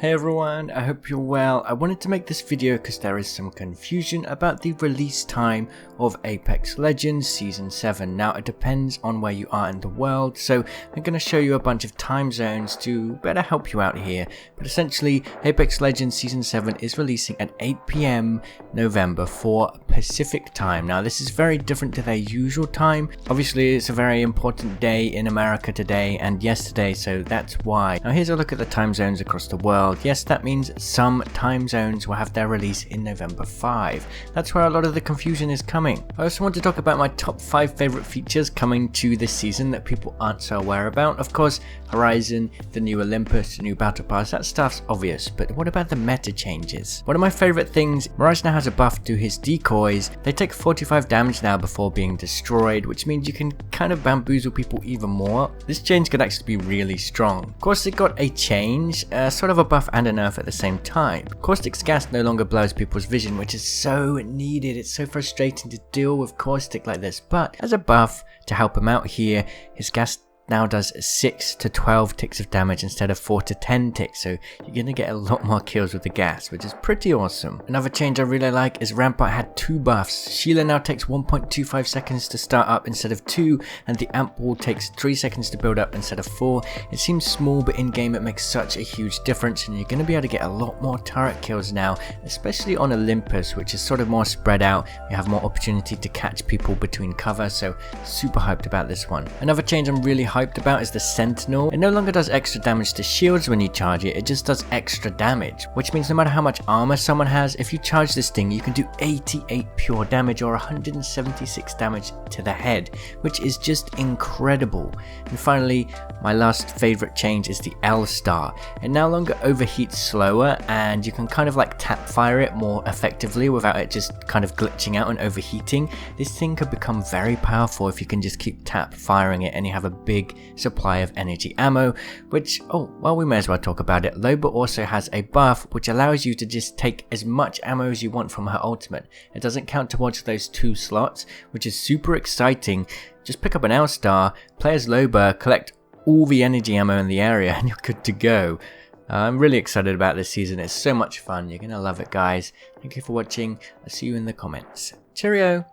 Hey everyone, I hope you're well. I wanted to make this video because there is some confusion about the release time of Apex Legends Season 7. Now it depends on where you are in the world, so I'm going to show you a bunch of time zones to better help you out here. But essentially, Apex Legends Season 7 is releasing at 8 PM November for Pacific time. Now this is very different to their usual time. Obviously it's a very important day in America today and yesterday, so that's why. Now here's a look at the time zones across the world. Yes, that means some time zones will have their release in November 5. That's where a lot of the confusion is coming. I also want to talk about my top 5 favorite features coming to this season that people aren't so aware about. Of course, Horizon, the new Olympus, the new Battle Pass, that stuff's obvious, but what about the meta changes? One of my favorite things, Mirage now has a buff to his decoys. They take 45 damage now before being destroyed, which means you can kind of bamboozle people even more. This change could actually be really strong. Of course, it got a change, sort of a buff and a nerf at the same time. Caustic's gas no longer blurs people's vision, which is so needed. It's so frustrating to deal with Caustic like this, but as a buff to help him out here, his gas now does 6 to 12 ticks of damage instead of 4 to 10 ticks, so you're going to get a lot more kills with the gas, which is pretty awesome. Another change I really like is Rampart had 2 buffs. Sheila now takes 1.25 seconds to start up instead of 2, and the amp wall takes 3 seconds to build up instead of 4. It seems small, but in game it makes such a huge difference, and you're going to be able to get a lot more turret kills now, especially on Olympus, which is sort of more spread out. You have more opportunity to catch people between cover, so super hyped about this one. Another change I'm really hyped about is the Sentinel. It no longer does extra damage to shields when you charge it, it just does extra damage, which means no matter how much armor someone has, if you charge this thing you can do 88 pure damage or 176 damage to the head, which is just incredible. And finally, my last favorite change is the L star. It no longer overheats slower, and you can kind of like tap fire it more effectively without it just kind of glitching out and overheating. This thing could become very powerful if you can just keep tap firing it and you have a big supply of energy ammo, which, oh, well, we may as well talk about it. Loba also has a buff which allows you to just take as much ammo as you want from her ultimate. It doesn't count towards those 2 slots, which is super exciting. Just pick up an L star, play as Loba, collect all the energy ammo in the area, and you're good to go. I'm really excited about this season. It's so much fun. You're gonna love it, guys. Thank you for watching. I'll see you in the comments. Cheerio!